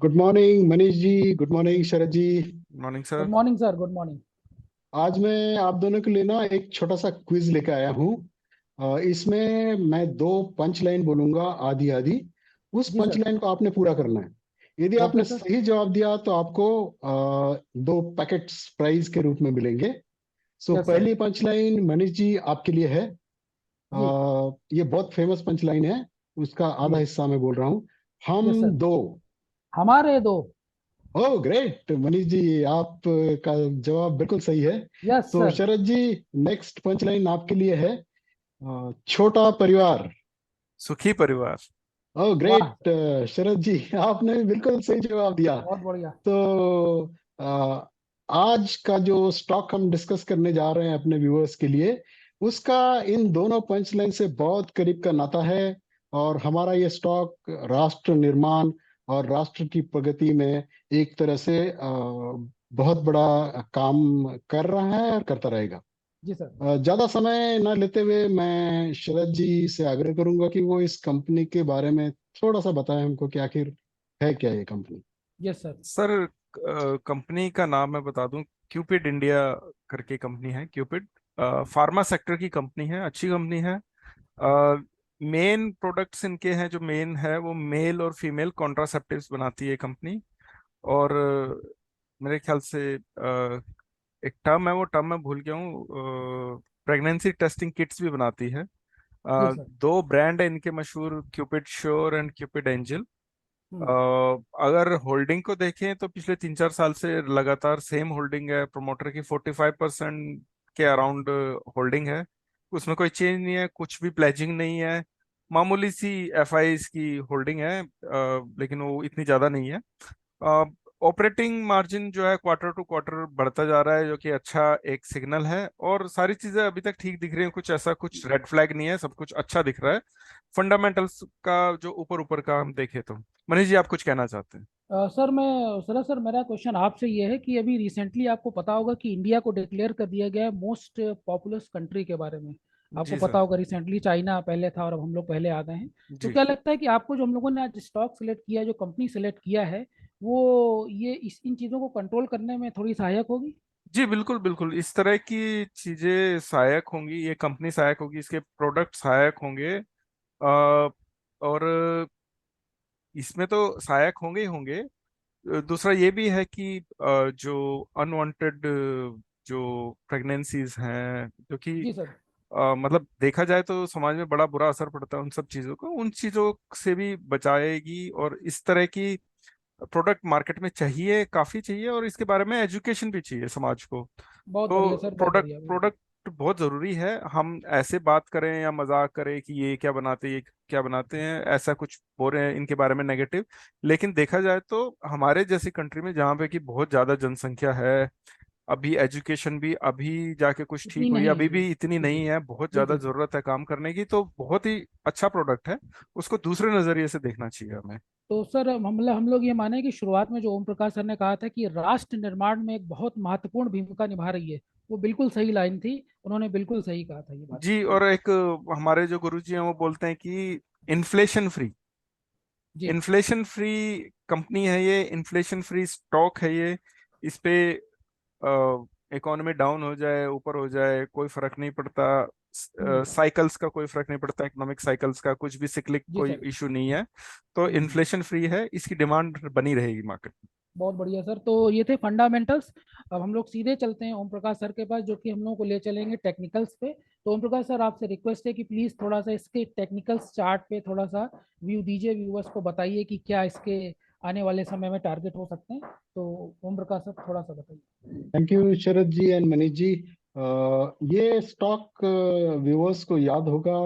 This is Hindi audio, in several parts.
Good morning Manish ji. Good morning Sharad ji. Morning good sir. Morning sir, good morning. आज मैं आप दोनों के लिए ना एक छोटा सा क्विज लेकर आया हूँ। इसमें मैं दो पंच लाइन बोलूंगा, आधी आधी। उस जी पंच सर। लाइन को आपने पूरा करना है। यदि ओके आपने सर। सही जवाब दिया तो आपको दो पैकेट्स प्राइज के रूप में मिलेंगे। So yes sir. पहली पंच लाइन मनीष जी आपके लिए है। जी। ये बहुत फेमस पंच लाइन है। उसका आधा जी। हिस्सा मैं बोल रहा हूँ। यस हम सर। दो। हमारे दो। ओह ग्रेट मनीष जी, आप का जवाब बिल्कुल सही है। यस तो सर। शरद जी, नेक्स्ट पंच लाइन आपके लिए है। छोटा परिवार। सुखी परिवार। ओह वाह ग्रेट सर, शरद जी, आपने भी बिल्कुल सही जवाब दिया। बहुत बढ़िया। तो अ, आज का जो स्टॉक हम डिस्कस करने जा रहे हैं अपने व्यूअर्स के लिए, उसका इन दोनों पंच लाइन से बहुत करीब का नाता है। और हमारा ये स्टॉक राष्ट्र निर्माण और राष्ट्र की प्रगति में एक तरह से बहुत बड़ा काम कर रहा है और करता रहेगा। जी सर। ज्यादा समय न लेते हुए मैं शरद जी से आग्रह करूंगा कि वो इस कंपनी के बारे में थोड़ा सा बताएं हमको कि आखिर है क्या ये company. Yes sir. Sir, company का नाम मैं बता दूं। क्यूपिड इंडिया करके कंपनी है। क्यूपिड फार्मा सेक्टर की कंपनी है, अच्छी कंपनी है। मेन प्रोडक्ट्स इनके हैं, जो मेन है वो मेल और फीमेल कॉन्ट्रासेप्टिव्स बनाती है कंपनी। और मेरे ख्याल से एक टर्म है, वो टर्म मैं भूल गया हूँ। प्रेगनेंसी टेस्टिंग किट्स भी बनाती है। जी सर। दो ब्रांड है इनके मशहूर, Cupid sure and Cupid angel. Hmm. अगर होल्डिंग को देखें तो पिछले 3-4 साल से लगातार सेम होल्डिंग है। प्रमोटर की 45% के अराउंड होल्डिंग है। उसमें कोई चेंज नहीं है, कुछ भी प्लेजिंग नहीं है। मामूली सी एफआईज की होल्डिंग है, लेकिन वो इतनी ज़्यादा नहीं है। ऑपरेटिंग मार्जिन जो है क्वार्टर टू क्वार्टर बढ़ता जा रहा है, जो कि अच्छा एक सिग्नल है। और सारी चीजें अभी तक ठीक दिख रही हैं, कुछ ऐसा कुछ रेड फ्लैग नहीं है, सब कुछ अच्छा दिख रहा है। फंडामेंटल्स का जो ऊपर ऊपर का हम देखें तो। मनीष जी, आप कुछ कहना चाहते हैं? सर मेरा क्वेश्चन आपसे ये है कि अभी रिसेंटली आपको पता होगा कि इंडिया को डिक्लेयर कर दिया गया है मोस्ट पॉपुलस कंट्री के बारे में। आपको जी पता सर। होगा रिसेंटली चाइना पहले था और अब हम लोग पहले आ गए हैं। तो जी क्या लगता है कि आपको जो हम लोगों ने आज स्टॉक सिलेक्ट किया है, जो कंपनी सिलेक्ट किया है, वो ये इन चीज़ों को कंट्रोल करने में थोड़ी सहायक होगी? जी, बिल्कुल बिल्कुल, इस तरह की चीजें सहायक होंगी, ये कंपनी सहायक होगी, इसके प्रोडक्ट सहायक होंगे। और इसमें तो सहायक होंगे ही होंगे। दूसरा ये भी है कि जो अनवांटेड जो प्रेगनेंसीज हैं, जो कि जी सर। मतलब देखा जाए तो समाज में बड़ा बुरा असर पड़ता है उन सब चीज़ों को, उन चीज़ों से भी बचाएगी। और इस तरह की प्रोडक्ट मार्केट में चाहिए, काफ़ी चाहिए, और इसके बारे में एजुकेशन भी चाहिए समाज को। बहुत बढ़िया तो सर, बहुत प्रोडक्ट बढ़िया, बिल्कुल। प्रोडक्ट बहुत ज़रूरी है। हम ऐसे बात करें या मजाक करें कि ये क्या बनाते हैं, ये क्या बनाते हैं, ऐसा कुछ बोल रहे हैं इनके बारे में नेगेटिव। लेकिन देखा जाए तो हमारे जैसी कंट्री में, जहाँ पे कि बहुत ज़्यादा जनसंख्या है, अभी एजुकेशन भी अभी जाके कुछ इतनी ठीक हुई है, नहीं अभी है। भी इतनी जी जी। नहीं है, बहुत ज़्यादा बिल्कुल सर। ज़रूरत है काम करने की। तो बहुत ही अच्छा प्रोडक्ट है, उसको दूसरे नज़रिए से देखना चाहिए हमें। तो सर हम लोग ये माने कि शुरुआत में जो ओम प्रकाश सर ने कहा था कि राष्ट्र निर्माण में एक बहुत महत्वपूर्ण भूमिका निभा रही है, वो बिल्कुल सही लाइन थी। उन्होंने बिल्कुल सही कहा था ये बात। जी, और एक हमारे जो गुरुजी हैं वो बोलते हैं कि इन्फ्लेशन फ्री, जी। इन्फ्लेशन फ्री कंपनी है ये, इन्फ्लेशन फ्री स्टॉक है ये। इस पे इकोनॉमी डाउन हो जाए ऊपर हो जाए कोई फर्क नहीं पड़ता। हम्म। साइकिल्स का कोई फर्क नहीं पड़ता, इकोनॉमिक साइकिल्स का कुछ भी सिक्लिक जी कोई सर। इशू नहीं है। तो हम्म। इन्फ्लेशन फ्री है, इसकी डिमांड बनी रहेगी मार्केट में। बहुत बढ़िया सर, तो ये थे फंडामेंटल्स। अब हम लोग सीधे चलते हैं ओम प्रकाश सर के पास, जो कि हम लोगों को ले चलेंगे टेक्निकल्स पे। तो ओम प्रकाश सर, आपसे रिक्वेस्ट है कि प्लीज़ थोड़ा सा इसके टेक्निकल्स चार्ट पे थोड़ा सा व्यू दीजिए, व्यूअर्स को बताइए कि क्या इसके आने वाले समय में टारगेट हो सकते हैं। तो ओम प्रकाश सर, थोड़ा सा बताइए। Thank you Sharad ji and Manish ji. ये स्टॉक व्यूअर्स को याद होगा,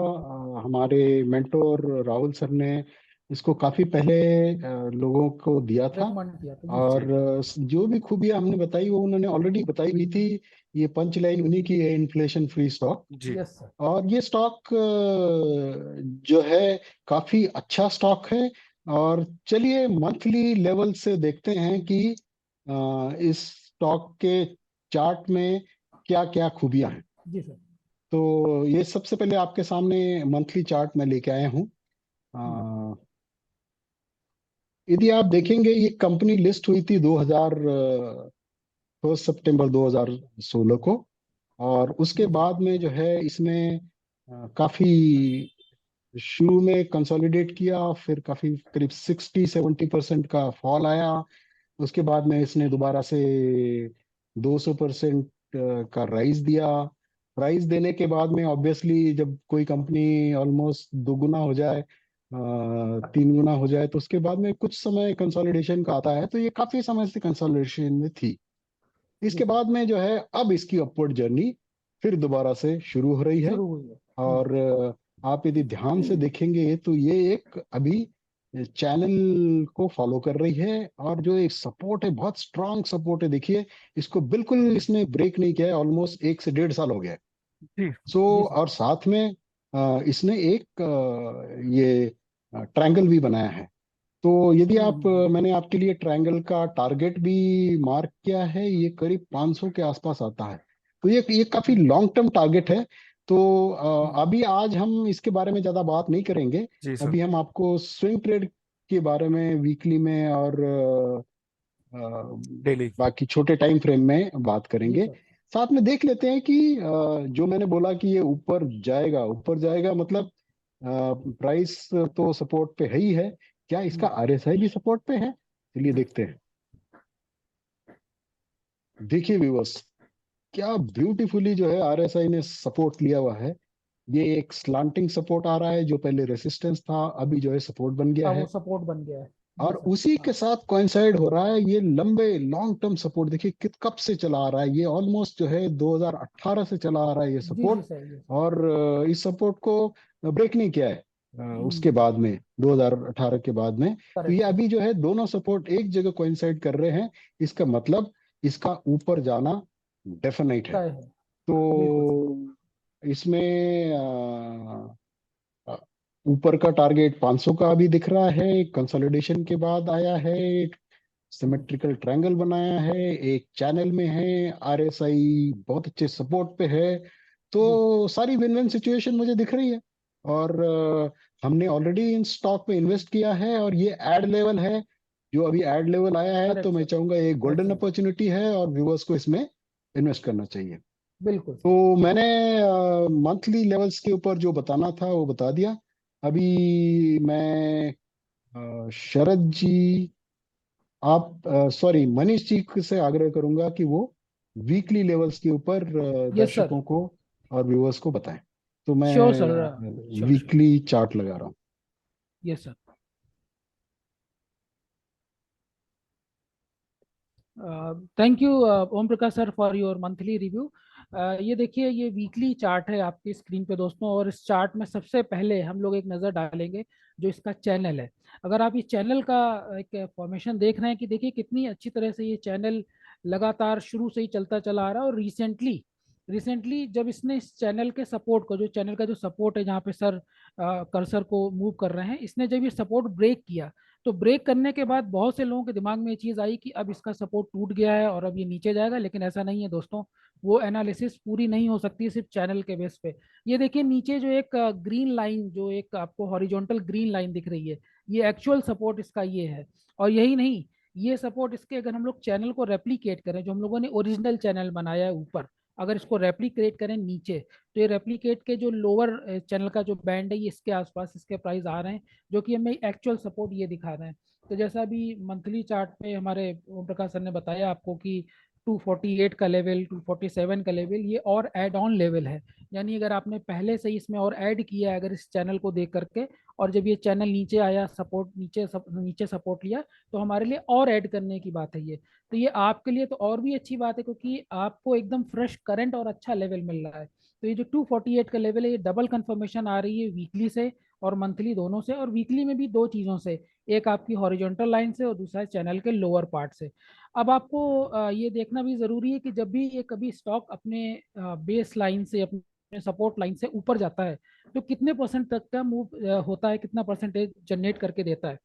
हमारे मेंटोर राहुल सर ने इसको काफी पहले लोगों को दिया था। रेकमेंड किया था, जी सर। जी। और जो भी खूबियां हमने बताई वो उन्होंने ऑलरेडी बताई हुई थी। ये पंच लाइन उन्हीं की है, इन्फ्लेशन फ्री स्टॉक। जी। Yes sir. और ये स्टॉक जो है काफी अच्छा स्टॉक है। और चलिए मंथली लेवल से देखते हैं कि इस स्टॉक के चार्ट में क्या क्या खूबियां हैं। जी सर। तो ये सबसे पहले आपके सामने मंथली चार्ट में लेके आया हूँ। हम्म। यदि आप देखेंगे ये कंपनी लिस्ट हुई थी 1 सितंबर 2016 को, और उसके जी बाद में जो है इसमें काफी शुरू में कंसोलिडेट किया, फिर काफी करीब 60-70% का फॉल आया। उसके बाद में इसने दोबारा से 200% का राइज दिया। राइज देने के बाद में ऑब्वियसली जब कोई कंपनी ऑलमोस्ट दोगुना हो जाए, 3 गुना हो जाए, तो उसके बाद में कुछ समय कंसोलिडेशन का आता है, तो ये काफी समय से कंसोलिडेशन में थी। इसके जी बाद में जो है अब इसकी अपवर्ड जर्नी फिर दोबारा से शुरू हो रही है। शुरू हुई है। और आप यदि ध्यान से देखेंगे तो ये एक अभी चैनल को फॉलो कर रही है, और जो एक सपोर्ट है, बहुत स्ट्रांग सपोर्ट है, देखिए इसको बिल्कुल इसने ब्रेक नहीं किया है, ऑलमोस्ट 1 से 1.5 साल हो गया है। जी सो जी सर। और साथ में इसने एक ये ट्रायंगल भी बनाया है। तो यदि आप मैंने आपके लिए ट्रायंगल का टारगेट भी मार्क किया है, ये करीब 500 के आसपास आता है। तो ये काफी हम्म, लॉन्ग टर्म टारगेट है। तो हम्म, अभी आज हम इसके बारे में ज्यादा बात नहीं करेंगे। जी सर। अभी हम आपको स्विंग ट्रेड के बारे में वीकली में और डेली। बाकी छोटे टाइम फ्रेम में बात जी करेंगे। सर। साथ में देख लेते हैं कि जो मैंने बोला कि ये ऊपर जाएगा, ऊपर जाएगा मतलब प्राइस तो सपोर्ट पे है ही है, क्या इसका हम्म, आरएसआई भी सपोर्ट पे है? चलिए देखते हैं। देखिए व्यूअर्स, क्या ब्यूटीफुली जो है आरएसआई ने सपोर्ट लिया हुआ है। ये एक स्लांटिंग सपोर्ट आ रहा है, जो पहले रेसिस्टेंस था अभी जो है सपोर्ट बन गया अब वो है। सपोर्ट बन गया है। जी और सर। उसी के हाँ। साथ कोइंसाइड हो रहा है ये लंबे लॉन्ग टर्म सपोर्ट। देखिए कब से चला आ रहा है, ये ऑलमोस्ट जो है 2018 से चला आ रहा है ये जी जी सपोर्ट। सर। जी सर। और इस सपोर्ट को ब्रेक नहीं किया है उसके हम्म। बाद में, 2018 के बाद में। तो ये करेक्ट सर। अभी जो है दोनों सपोर्ट एक जगह कोइंसाइड कर रहे हैं। इसका मतलब इसका ऊपर जाना डेफिनेट है। तय है। बिल्कुल सर। तो इसमें अ, ऊपर का टारगेट 500 का अभी दिख रहा है, कंसोलिडेशन के बाद आया है, हम्म, सिमेट्रिकल ट्रायंगल बनाया है, एक चैनल में है, आरएसआई बहुत अच्छे सपोर्ट पे है। जी तो सारी विन विन सिचुएशन मुझे दिख रही है। और हमने ऑलरेडी इन स्टॉक में इन्वेस्ट किया है, और ये एड लेवल है, जो अभी एड लेवल आया है, तो करेक्ट मैं सर। चाहूंगा ये यस गोल्डन सर। अपॉर्चुनिटी है और व्यूअर्स को इसमें इन्वेस्ट करना चाहिए। बिल्कुल सर। तो मैंने मंथली लेवल्स के ऊपर जो बताना था वो बता दिया। अभी मैं शरद जी, आप सॉरी मनीष जी से आग्रह करूंगा कि वो वीकली लेवल्स के ऊपर यस सर। दर्शकों को और व्यूअर्स को बताएं। तो मैं sure sir. Sure sure. Weekly chart लगा रहा हूँ। Yes sir. Thank you Om Prakash sir for your monthly review. ये देखिए, ये वीकली चार्ट है आपकी स्क्रीन पे दोस्तों, और इस चार्ट में सबसे पहले हम लोग एक नज़र डालेंगे जो इसका चैनल है। अगर आप इस चैनल का एक फॉर्मेशन देख रहे हैं कि देखिए कितनी अच्छी तरह से ये चैनल लगातार शुरू से ही चलता चला आ रहा है, और रिसेंटली रिसेंटली जब इसने इस चैनल के सपोर्ट को, जो चैनल का जो सपोर्ट है जहाँ पे सर कर्सर को मूव कर रहे हैं, इसने जब ये सपोर्ट ब्रेक किया, तो ब्रेक करने के बाद बहुत से लोगों के दिमाग में ये चीज आई कि अब इसका सपोर्ट टूट गया है और अब ये नीचे जाएगा, लेकिन ऐसा नहीं है दोस्तों। वो एनालिसिस पूरी नहीं हो सकती सिर्फ चैनल के बेस पे। ये देखिए नीचे जो एक ग्रीन लाइन, जो एक आपको हॉरिजॉन्टल ग्रीन लाइन दिख रही है, ये एक्चुअल सपोर्ट इसका ये है। और यही नहीं, ये सपोर्ट इसके अगर हम लोग चैनल को रेप्लीकेट करें, जो हम लोगों ने ओरिजिनल चैनल बनाया है ऊपर, अगर इसको रेप्लीकेट करें नीचे, तो ये रेप्लीकेट के जो लोअर चैनल का जो बैंड है, ये इसके आसपास इसके प्राइस आ रहे हैं, जो कि हमें एक्चुअल सपोर्ट ये दिखा रहे हैं। तो जैसा अभी मंथली चार्ट पे हमारे ओम प्रकाश सर ने बताया आपको कि 248 का लेवल, 247 का लेवल, ये और ऐड ऑन लेवल है। यानी अगर आपने पहले से ही इसमें और ऐड किया है अगर इस चैनल को देख करके, और जब ये चैनल नीचे आया, सपोर्ट नीचे सपोर्ट लिया, तो हमारे लिए और ऐड करने की बात है ये। तो ये आपके लिए तो और भी अच्छी बात है, क्योंकि आपको एकदम फ्रेश करंट और अच्छा लेवल मिल रहा है। तो ये जो 248 का लेवल है, ये डबल कंफर्मेशन आ रही है वीकली से और मंथली दोनों से, और वीकली में भी दो चीज़ों से, एक आपकी हॉरिजॉन्टल लाइन से और दूसरा चैनल के लोअर पार्ट से। अब आपको ये देखना भी ज़रूरी है कि जब भी ये कभी स्टॉक अपने बेस लाइन से, अपने सपोर्ट लाइन से ऊपर जाता है, तो कितने परसेंट तक का मूव होता है, कितना परसेंटेज जनरेट करके देता है।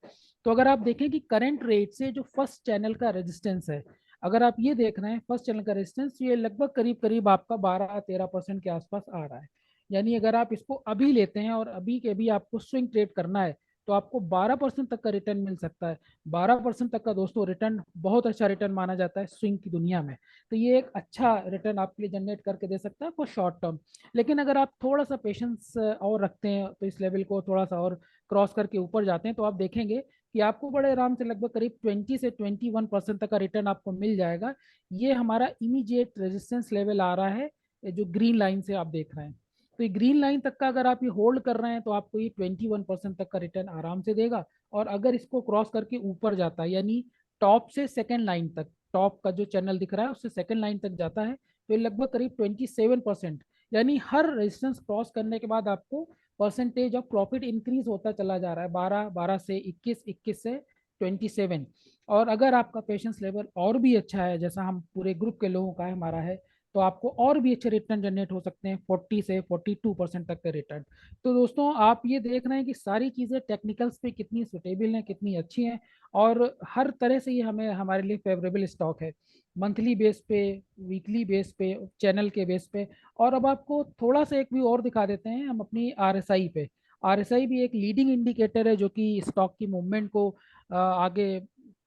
तो अगर आप देखें कि करंट रेट से जो फर्स्ट चैनल का रेजिस्टेंस है, अगर आप ये देख रहे हैं फर्स्ट चैनल का रेजिस्टेंस, ये लगभग करीब करीब आपका 12-13% के आसपास आ रहा है। यानी अगर आप इसको अभी लेते हैं और अभी के अभी आपको स्विंग ट्रेड करना है, तो आपको 12% तक का रिटर्न मिल सकता है। 12% तक का दोस्तों रिटर्न बहुत अच्छा रिटर्न माना जाता है स्विंग की दुनिया में। तो ये एक अच्छा रिटर्न आपके लिए जनरेट करके दे सकता है फॉर शॉर्ट टर्म। लेकिन अगर आप थोड़ा सा पेशेंस और रखते हैं तो इस लेवल को थोड़ा सा और क्रॉस करके ऊपर जाते हैं, तो आप देखेंगे कि आपको बड़े आराम से लगभग करीब 20 से 21% तक का रिटर्न आपको मिल जाएगा। ये हमारा इमीडिएट रेजिस्टेंस लेवल आ रहा है, ये जो ग्रीन लाइन से आप देख रहे हैं। तो ये ग्रीन लाइन तक का अगर आप ये होल्ड कर रहे हैं तो आपको ये 21% तक का रिटर्न आराम से देगा। और अगर इसको क्रॉस करके ऊपर जाता है, यानी टॉप से सेकेंड लाइन तक, टॉप का जो चैनल दिख रहा है उससे सेकेंड लाइन तक जाता है, तो ये लगभग करीब 27%, यानी हर रेजिस्टेंस क्रॉस करने के बाद आपको परसेंटेज ऑफ प्रॉफिट इंक्रीज होता चला जा रहा है, 12 से 21, 21 से 27। और अगर आपका पेशेंस लेवल और भी अच्छा है, जैसा हम पूरे ग्रुप के लोगों का है, हमारा है, तो आपको और भी अच्छे रिटर्न जनरेट हो सकते हैं, 40 से 42% तक के रिटर्न। तो दोस्तों आप ये देख रहे हैं कि सारी चीज़ें टेक्निकल्स पे कितनी सुटेबल हैं, कितनी अच्छी हैं, और हर तरह से ये हमें हमारे लिए फेवरेबल स्टॉक है, मंथली बेस पे, वीकली बेस पे, चैनल के बेस पे। और अब आपको थोड़ा सा एक व्यू और दिखा देते हैं हम अपनी आरएसआई पे। आरएसआई भी एक लीडिंग इंडिकेटर है जो कि स्टॉक की मूवमेंट को आगे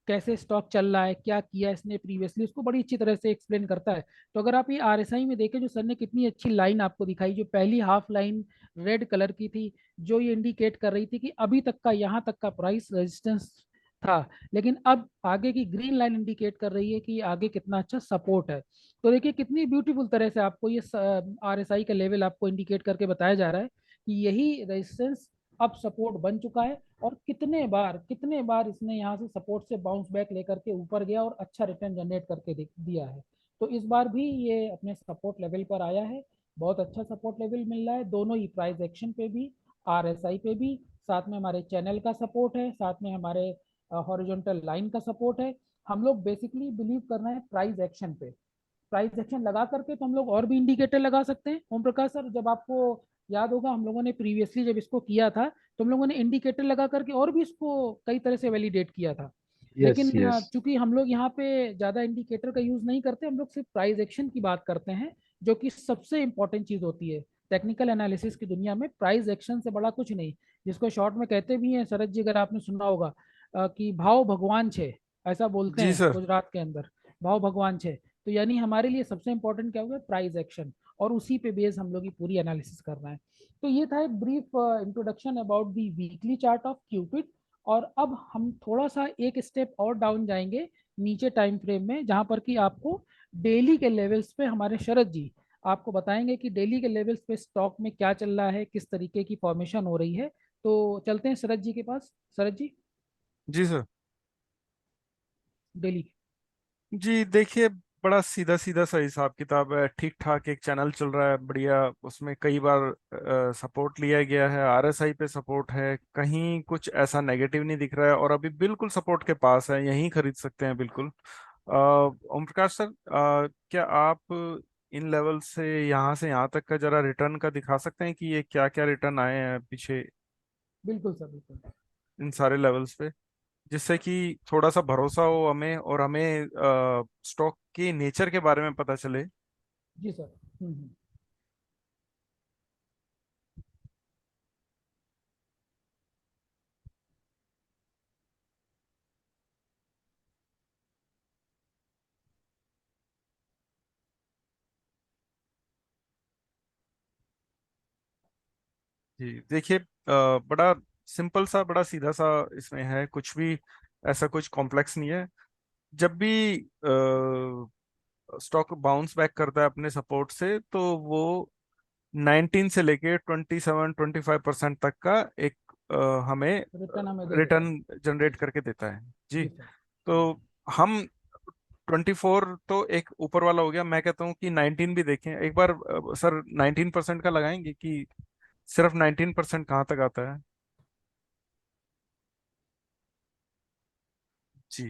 कैसे स्टॉक चल रहा है, क्या किया इसने प्रीवियसली, उसको बड़ी अच्छी तरह से एक्सप्लेन करता है। तो अगर आप ये आरएसआई में देखें, जो सर ने कितनी अच्छी लाइन आपको दिखाई, जो पहली हाफ लाइन रेड कलर की थी, जो ये इंडिकेट कर रही थी कि अभी तक का यहाँ तक का प्राइस रेजिस्टेंस था, लेकिन अब आगे की ग्रीन लाइन इंडिकेट कर रही है कि आगे कितना अच्छा सपोर्ट है। तो देखिए कितनी ब्यूटीफुल तरह से आपको ये आरएसआई का लेवल आपको इंडिकेट करके बताया जा रहा है कि यही रेजिस्टेंस अब सपोर्ट बन चुका है, और कितने बार इसने यहाँ से सपोर्ट से बाउंस बैक लेकर के ऊपर गया और अच्छा रिटर्न जनरेट करके दिया है। तो इस बार भी ये अपने सपोर्ट लेवल पर आया है, बहुत अच्छा सपोर्ट लेवल मिल रहा है दोनों ही प्राइस एक्शन पे भी, आरएसआई पे भी। साथ में हमारे चैनल का सपोर्ट है, साथ में हमारे हॉरिजॉन्टल लाइन का सपोर्ट है। हम लोग बेसिकली बिलीव कर रहे हैं प्राइस एक्शन पे। प्राइस एक्शन लगा करके तो हम लोग और भी इंडिकेटर लगा सकते हैं। ओम प्रकाश सर, जब आपको याद होगा हम लोगों ने प्रीवियसली जब इसको किया था, तो हम लोगों ने इंडिकेटर लगा करके और भी इसको कई तरह से वैलिडेट किया था। यस लेकिन यस। चूंकि हम लोग यहाँ पे ज्यादा इंडिकेटर का यूज नहीं करते, हम लोग सिर्फ प्राइस एक्शन की बात करते हैं, जो कि सबसे इंपॉर्टेंट चीज होती है टेक्निकल एनालिसिस की दुनिया में। प्राइस एक्शन से बड़ा कुछ नहीं, जिसको शॉर्ट में कहते भी हैं शरद जी, अगर आपने सुना होगा कि भाव भगवान छे, ऐसा बोलते जी हैं सर। गुजरात के अंदर, भाव भगवान छे। तो यानी हमारे लिए सबसे इंपॉर्टेंट क्या होगा, प्राइस एक्शन, और उसी पे बेस हम लोग की पूरी एनालिसिस कर रहे हैं। तो ये था एक brief introduction about the weekly chart of Cupid. और अब हम थोड़ा सा एक स्टेप और डाउन जाएंगे नीचे टाइम फ्रेम में, जहां पर कि आपको डेली के लेवल्स पे हमारे शरद जी आपको बताएंगे कि डेली के लेवल्स पे स्टॉक में क्या चल रहा है, किस तरीके की फॉर्मेशन हो रही है। तो चलते हैं शरद जी के पास। शरद जी, जी सर। डेली। जी देखिए, बड़ा सीधा सीधा सा हिसाब किताब है, ठीक ठाक एक चैनल चल रहा है बढ़िया। उसमें कई बार सपोर्ट लिया गया है, आरएसआई पे सपोर्ट है, कहीं कुछ ऐसा नेगेटिव नहीं दिख रहा है, और अभी बिल्कुल सपोर्ट के पास है, यहीं खरीद सकते हैं बिल्कुल। ओम प्रकाश सर, क्या आप इन लेवल से यहाँ तक का जरा रिटर्न का दिखा सकते हैं कि ये क्या क्या रिटर्न आए हैं पीछे बिल्कुल सर, बिल्कुल। इन सारे लेवल्स पे, जिससे कि थोड़ा सा भरोसा हो हमें, और हमें स्टॉक के नेचर के बारे में पता चले। जी सर। हम्म। जी देखिए, बड़ा सिंपल सा, बड़ा सीधा सा इसमें है, कुछ भी ऐसा कुछ कॉम्प्लेक्स नहीं है। जब भी स्टॉक बाउंस बैक करता है अपने सपोर्ट से, तो वो 19 से लेके 27-25% तक का एक हमें रिटर्न हमें दे देता है। रिटर्न जी जनरेट सर। करके देता है जी। जी सर। तो हम 24 तो एक ऊपर वाला हो गया, मैं कहता हूँ कि 19 भी देखें एक बार। सर 19% का लगाएंगे कि सिर्फ 19% कहाँ तक आता है? जी,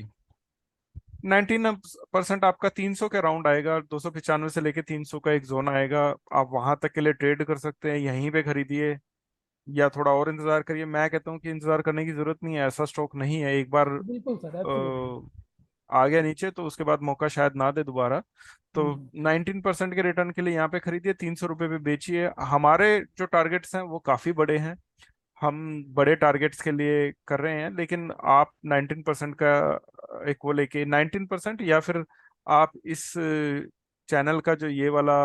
19% आपका 300 के राउंड आएगा, 295 से लेके 300 का एक जोन आएगा। आप वहां तक के लिए ट्रेड कर सकते हैं, यहीं पे खरीदिए या थोड़ा और इंतजार करिए। मैं कहता हूँ कि इंतजार करने की जरूरत नहीं है, ऐसा स्टॉक नहीं है। एक बार बिल्कुल सर, एब्सोल्युटली। आ गया नीचे तो उसके बाद मौका शायद ना दे दोबारा। तो हम्म। 19% के रिटर्न के लिए यहाँ पे खरीदिए, 300 रुपये पे बेचिए। हमारे जो टारगेट्स हैं वो काफी बड़े हैं। हम बड़े टारगेट्स के लिए कर रहे हैं, लेकिन आप 19% का एक वो लेके 19%, या फिर आप इस चैनल का जो ये वाला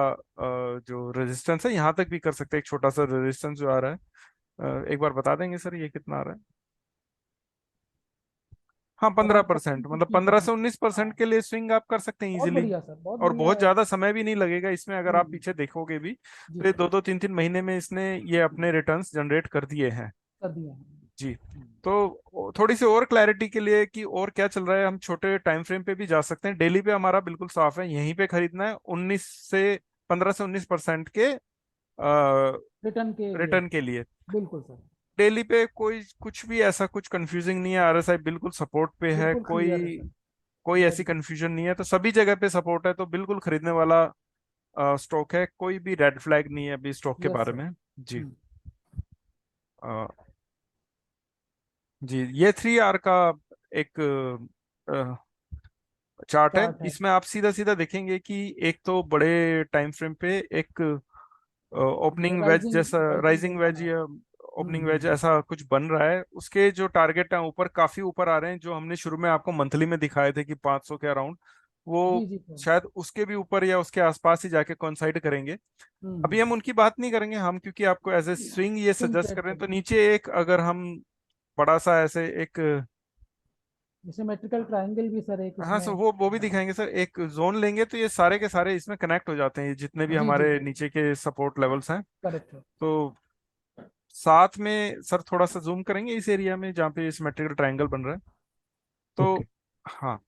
जो रेजिस्टेंस है यहाँ तक भी कर सकते हैं। एक छोटा सा रेजिस्टेंस जो आ रहा है, एक बार बता देंगे सर ये कितना आ रहा है? हाँ, और आप 15%, मतलब 15 से 19% हाँ, के लिए स्विंग आप कर सकते हैं बहुत इजीली। बढ़िया सर, बहुत और बढ़िया बहुत है। ज्यादा समय भी नहीं लगेगा इसमें, अगर आप पीछे देखोगे भी जी तो ये सर, 2-2 3-3 महीने में इसने ये अपने रिटर्न्स जनरेट कर दिए हैं। कर दिया है। जी। तो थोड़ी सी और क्लैरिटी के लिए कि और क्या चल रहा है, हम छोटे टाइम फ्रेम पे भी जा सकते हैं। डेली पे हमारा बिल्कुल साफ है, यहीं पे खरीदना है 15 से 19% के रिटर्न के लिए। रिटर्न के लिए। बिल्कुल सर, डेली पे कोई कुछ भी ऐसा कुछ कंफ्यूजिंग नहीं है, आरएसआई बिल्कुल सपोर्ट पे है, बिल्कुल कोई क्लियर है सर। कोई वेरी ऐसी गुड। कंफ्यूजन नहीं है, तो सभी जगह पे सपोर्ट है, तो बिल्कुल खरीदने वाला स्टॉक है, कोई भी रेड फ्लैग नहीं है अभी स्टॉक के यस बारे सर। में। जी। जी, ये 3 आर का एक चार्ट है। चार्ट है। इसमें आप सीधा सीधा देखेंगे कि एक तो बड़े टाइम फ्रेम पे एक ओपनिंग वेज राइजिंग जैसा, राइजिंग राइजिंग वेज वेज बना है। या ओपनिंग वेज ऐसा कुछ बन रहा है। उसके जो टारगेट है ऊपर, काफी ऊपर आ रहे हैं, जो हमने शुरू में आपको मंथली में दिखाए थे कि 500 के अराउंड, जी वो जी सर। शायद उसके भी ऊपर या उसके आसपास ही जाके कोइंसाइड करेंगे। अभी हम उनकी बात नहीं करेंगे, हम क्योंकि आपको एज ए स्विंग ये स्विंग सजेस्ट ट्रेड कर रहे के हैं, तो लिए, नीचे एक अगर हम बड़ा सा ऐसे एक, सिमेट्रिकल ट्रायंगल भी सर एक हाँ सर, इसमें। वो भी दिखाएंगे सर, एक जोन लेंगे तो ये सारे के सारे इसमें कनेक्ट हो जाते हैं, ये जितने भी जी जी हमारे सर। नीचे के सपोर्ट लेवल्स हैं। करेक्ट है। तो साथ में सर थोड़ा सा जूम करेंगे इस एरिया में जहाँ पे सिमेट्रिकल ट्रायंगल बन रहा है। तो ओके। हाँ,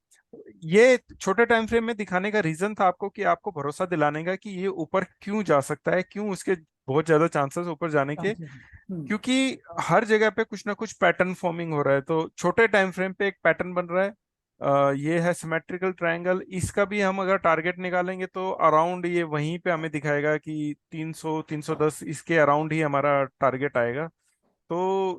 ये छोटे टाइम फ्रेम में दिखाने का रीजन था आपको, कि आपको भरोसा दिलाने का कि ये ऊपर क्यों जा सकता है, क्यों उसके बहुत ज्यादा चांसेस ऊपर जाने के। चांसेस हैं। क्योंकि हर जगह पे कुछ ना कुछ पैटर्न फॉर्मिंग हो रहा है, तो छोटे टाइम फ्रेम पे एक पैटर्न बन रहा है। ये है सिमेट्रिकल ट्रायंगल, इसका भी हम अगर टारगेट निकालेंगे तो अराउंड ये वहीं पे हमें दिखाएगा कि 300 310 इसके अराउंड ही हमारा टारगेट आएगा। तो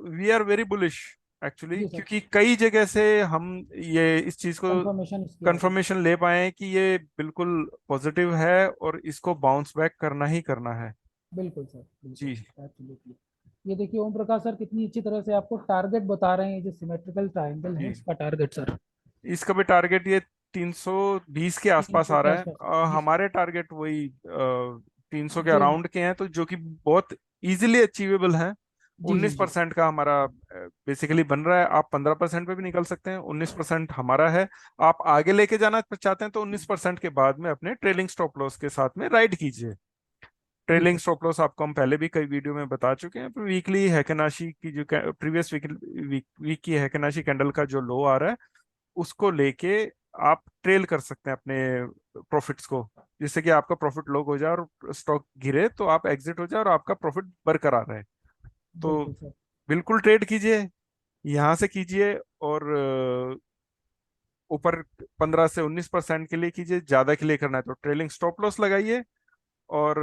we are very bullish actually, जी सर। क्योंकि कई जगह से हम ये इस चीज को कंफर्मेशन इसकी आ रही है। कंफर्मेशन ले पाए हैं कि ये बिल्कुल पॉजिटिव है और इसको बाउंस बैक करना ही करना है। बिल्कुल सर, बिल्कुल। जी। एब्सोल्युटली। ये देखिए ओम प्रकाश सर कितनी अच्छी तरह से आपको टारगेट बता रहे हैं, जो सिमेट्रिकल ट्रायंगल है जी, इसका टारगेट सर। इसका भी टारगेट ये 320 के आसपास 300 आ के रहा है। आसपास। जी सर। हमारे टारगेट वही 300 के जो अराउंड के हैं, तो जो कि बहुत इजीली अचीवेबल है। जी जी उन्नीस जी। परसेंट का हमारा बेसिकली बन रहा है। आप 15% पे भी निकल सकते हैं, 19% हमारा है। आप आगे लेके जाना चाहते हैं तो 19% के बाद में अपने ट्रेलिंग स्टॉप लॉस के साथ में राइड कीजिए। जी ट्रेलिंग सर। स्टॉप लॉस आपको हम पहले भी कई वीडियो में बता चुके हैं। वीकली हैकेनाशी की जो प्रीवियस वीक की हैकेनाशी कैंडल का जो लो आ रहा है, उसको लेके आप ट्रेल कर सकते हैं अपने प्रॉफिट्स को, जिससे कि आपका प्रॉफिट लो हो जाए और स्टॉक गिरे तो आप एग्जिट हो जाए और आपका प्रॉफिट बरकरार रहे। तो बिल्कुल सर। बिल्कुल ट्रेड कीजिए, यहाँ से कीजिए, और ऊपर 15 से 19% के लिए कीजिए। ज्यादा के लिए करना है तो ट्रेलिंग स्टॉप लॉस लगाइए और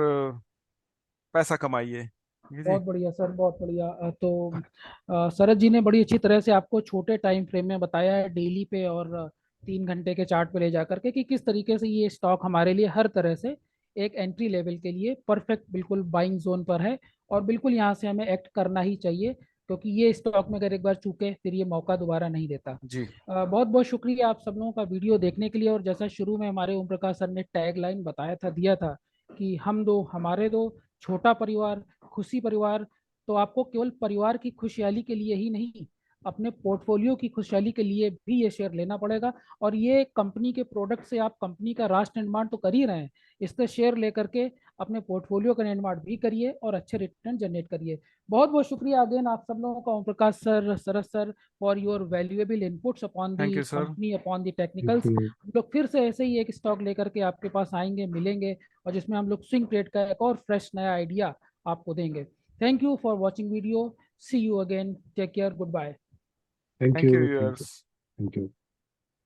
पैसा कमाइए। ठीक है जी। बहुत बढ़िया सर, बहुत बढ़िया। शरद जी ने बड़ी अच्छी तरह से आपको छोटे टाइम फ्रेम में बताया है, डेली पे और 3 घंटे के चार्ट पे ले जा करके, कि किस तरीके से ये स्टॉक हमारे लिए हर तरह से एक एंट्री लेवल के लिए परफेक्ट बिल्कुल बाइंग जोन पर है। और बिल्कुल यहाँ से हमें एक्ट करना ही चाहिए, क्योंकि ये स्टॉक में अगर एक बार चूके फिर ये मौका दोबारा नहीं देता। जी। बहुत बहुत शुक्रिया आप सब लोगों का वीडियो देखने के लिए। और जैसा शुरू में हमारे ओम प्रकाश सर ने टैग लाइन बताया था, दिया था कि हम दो हमारे दो, छोटा परिवार खुशी परिवार। तो आपको केवल परिवार की खुशहाली के लिए ही नहीं, अपने पोर्टफोलियो की खुशहाली के लिए भी ये शेयर लेना पड़ेगा। और ये कंपनी के प्रोडक्ट से आप कंपनी का राष्ट्र निर्माण तो कर ही रहे हैं, इसका शेयर लेकर के अपने पोर्टफोलियो का निर्माण भी करिए और अच्छे रिटर्न जनरेट करिए। बहुत बहुत शुक्रिया अगेन आप सब लोगों का, Om Prakash sir, Sharad sir, for your valuable inputs upon the thank you sir. Company, upon the thank technicals. You. हम लोग फिर से ऐसे ही एक स्टॉक लेकर के आपके पास आएंगे, मिलेंगे, और जिसमें हम लोग स्विंग ट्रेड का एक और फ्रेश नया आइडिया आपको देंगे। Thank you for watching video. See you again. Take care. Goodbye. Thank thank you you. Thank you. Viewers. Thank you.